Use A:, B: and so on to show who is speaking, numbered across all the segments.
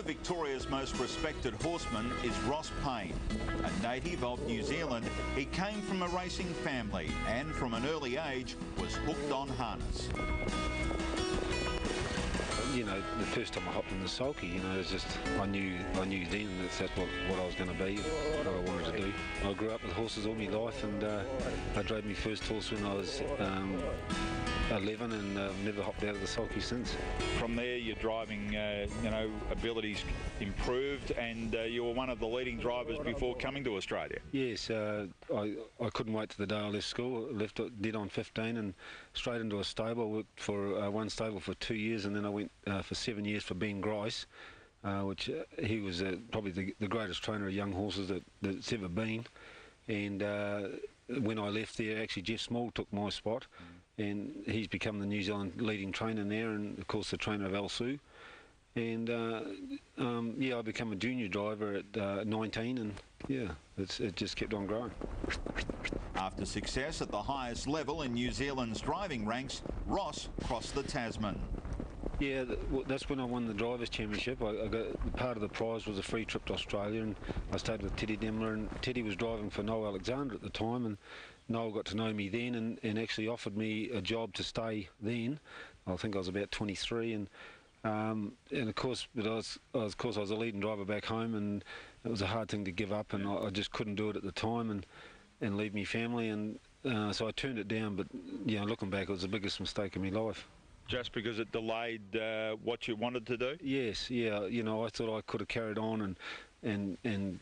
A: of Victoria's most respected horsemen is Ross Payne. A native of New Zealand, he came from a racing family and from an early age was hooked on harness.
B: You know, the first time I hopped in the sulky, you know, it's just, I knew then that's what I was going to be, what I wanted to do. I grew up with horses all my life, and I drove my first horse when I was 11, and never hopped out of the sulky since.
C: From there, your driving, abilities improved, and you were one of the leading drivers before coming to Australia.
B: Yes, I couldn't wait to the day I left school. Did on 15 and straight into a stable. I worked for one stable for 2 years, and then I went for 7 years for Ben Grice, which he was probably the greatest trainer of young horses that's ever been. And when I left there, actually Jeff Small took my spot, and he's become the New Zealand leading trainer there, and of course the trainer of Alsu. And I became a junior driver at 19, and yeah, it just kept on growing.
A: After success at the highest level in New Zealand's driving ranks, Ross crossed the Tasman.
B: Yeah, that's when I won the Drivers' Championship. I got part of the prize was a free trip to Australia, and I stayed with Teddy Demler, and Teddy was driving for Noel Alexander at the time, and Noel got to know me then and actually offered me a job to stay then. I think I was about 23, and of course, I was a leading driver back home, and it was a hard thing to give up, and I just couldn't do it at the time and leave me family, and so I turned it down. But yeah, looking back, it was the biggest mistake in my life.
C: Just because it delayed what you wanted to do?
B: Yes, yeah. You know, I thought I could have carried on and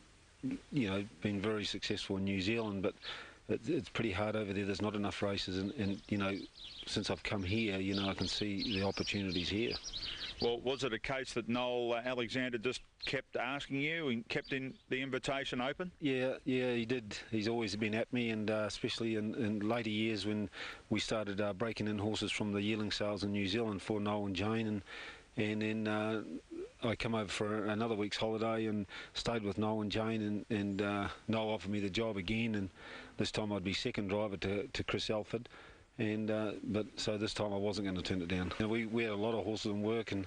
B: you know, been very successful in New Zealand, but it's pretty hard over there. There's not enough races, and you know, since I've come here, you know, I can see the opportunities here.
C: Well, was it a case that Noel Alexander just kept asking you and kept the invitation open?
B: Yeah, he did. He's always been at me, and especially in later years when we started breaking in horses from the yearling sales in New Zealand for Noel and Jane, and then I come over for another week's holiday and stayed with Noel and Jane, and Noel offered me the job again, and this time I'd be second driver to Chris Alford. And but so this time I wasn't going to turn it down. You know, we had a lot of horses in work, and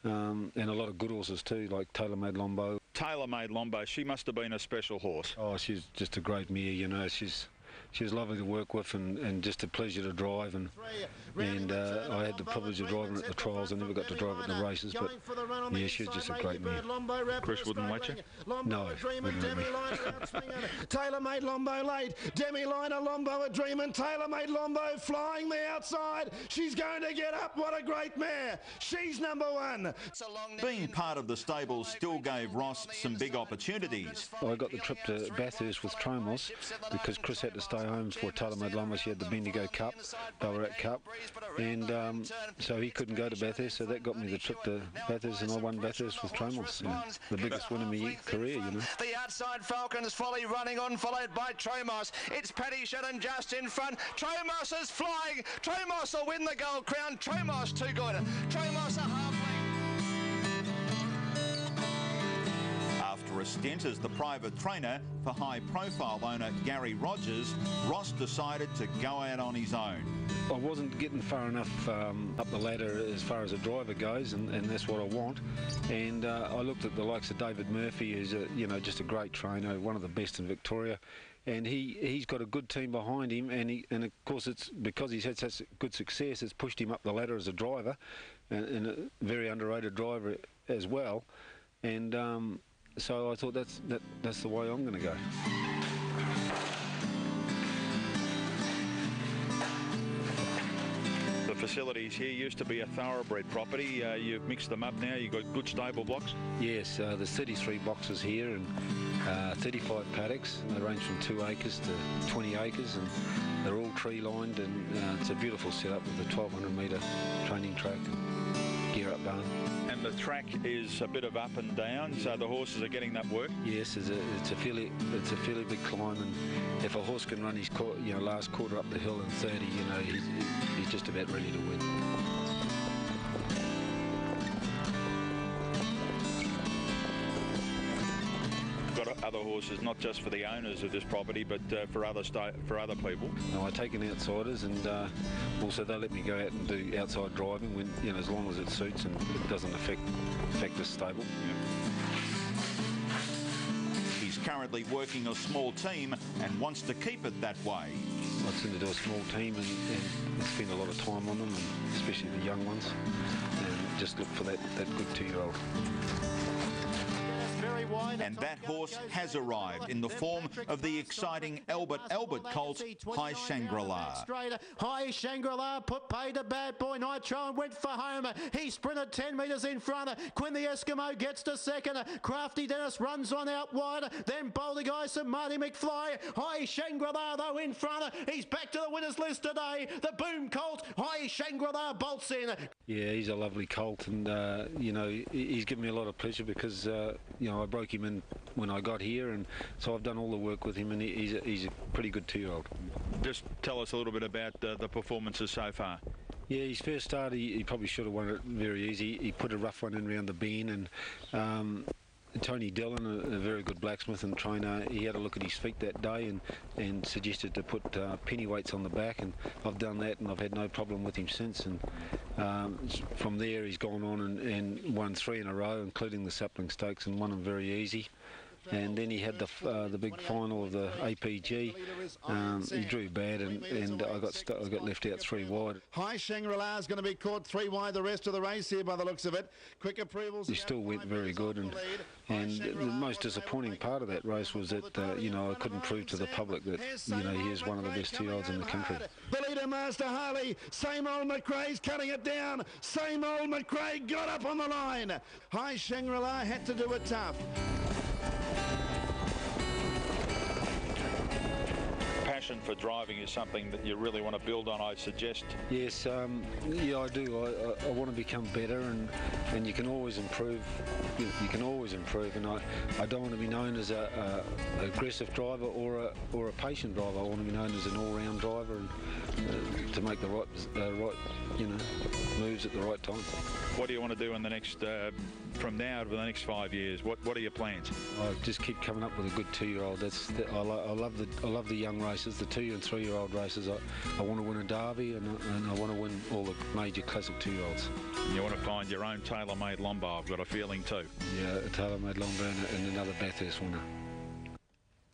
B: a lot of good horses too, like Tailor Made Lombo.
C: Tailor Made Lombo, she must have been a special horse.
B: Oh, she's just a great mare, you know. She was lovely to work with, and just a pleasure to drive, and I had the privilege of driving at the trials. I never got to drive at the races, but yeah, she was just a great mare.
C: Chris wouldn't let you?
B: No, wouldn't let me.
D: Tailor Made Lombo late, Demi Liner Lombo a dream, and Tailor Made Lombo flying the outside. She's going to get up. What a great mare. She's number one.
A: Being part of the stable still gave Ross some big opportunities.
B: I got the trip to Bathurst with Tromos because Chris had to stay home for Tailor Made Lombo. She had the Bendigo Cup, Ballarat Cup, and so he couldn't go to Bathurst, so that got me the trip to Bathurst, and I won Bathurst with Tromos. Yeah, the biggest win in my career, you know.
E: The outside Falcons Folly running on, followed by Tromos. It's Paddy Shedden just in front. Tromos is flying. Tromos will win the gold crown. Tromos too good. Tromos a half length.
A: After a stint as the private trainer for high-profile owner Gary Rogers, Ross decided to go out on his own.
B: I wasn't getting far enough up the ladder as far as a driver goes, and that's what I want. And I looked at the likes of David Murphy, who's just a great trainer, one of the best in Victoria, and he's got a good team behind him, and of course it's because he's had such good success, it's pushed him up the ladder as a driver, and a very underrated driver as well. And so I thought that's the way I'm going to go.
C: The facilities here used to be a thoroughbred property. You've mixed them up now. You've got good stable blocks.
B: Yes, there's 33 boxes here and 35 paddocks. They range from 2 acres to 20 acres, and they're all tree lined, and it's a beautiful setup with a 1,200 metre training track and gear up barn.
C: And the track is a bit of up and down, so the horses are getting that work.
B: Yes, it's a fairly big climb, and if a horse can run his last quarter up the hill in 30, he's just about ready to win.
C: Got other horses, not just for the owners of this property, but for other people?
B: No, I take in outsiders, and also they let me go out and do outside driving when, you know, as long as it suits and it doesn't affect the stable.
A: He's currently working a small team and wants to keep it that way.
B: I tend to do a small team and spend a lot of time on them, and especially the young ones, and just look for that good 2-year-old.
A: And that horse has arrived in the form of the exciting Albert colt, High Shangri-La.
F: High Shangri-La paid the bad boy Nitro and went for home. He sprinted 10 metres in front. Quinn the Eskimo gets to second. Crafty Dennis runs on out wide. Then Boulder Guy, St Marty McFly. High Shangri-La though in front. He's back to the winners list today. The Boom Colt, High Shangri-La bolts in.
B: Yeah, he's a lovely colt, and you know, he's given me a lot of pleasure because you know, I broke him in when I got here, and so I've done all the work with him, and he's a pretty good 2-year-old.
C: Just tell us a little bit about the performances so far.
B: Yeah, his first start, he probably should have won it very easy. He put a rough one in around the bend, and Tony Dillon, a very good blacksmith and trainer, he had a look at his feet that day and suggested to put penny weights on the back, and I've done that, and I've had no problem with him since. And from there he's gone on and won 3 in a row, including the Sapling Stakes, and won them very easy. And then he had the big final of the APG. He drew bad, and I got left out 3 wide.
D: High Shangri-La is going to be caught 3 wide the rest of the race here by the looks of it. Quick approvals.
B: He still went very good, and the most disappointing part of that race was that you know, I couldn't prove to the public that, you know, he is one of the best 2-year-olds in the country.
D: The leader, Master Harley. Same old McRae's cutting it down. Same old McRae got up on the line. High Shangri-La had to do it tough.
C: Passion for driving is something that you really want to build on, I suggest.
B: Yes, yeah, I do. I want to become better, and you can always improve. You can always improve, and I don't want to be known as an aggressive driver or a patient driver. I want to be known as an all-round driver, and to make the right you know, moves at the right time.
C: What do you want to do in the next from now over the next 5 years? What are your plans?
B: I just keep coming up with a good 2-year-old. I love the young races, the 2 and 3-year-old races. I want to win a Derby, and I want to win all the major classic 2-year-olds.
C: You want to find your own tailor-made Lombo, I've got a feeling too.
B: Yeah, a tailor-made Lombo and another Bathurst winner.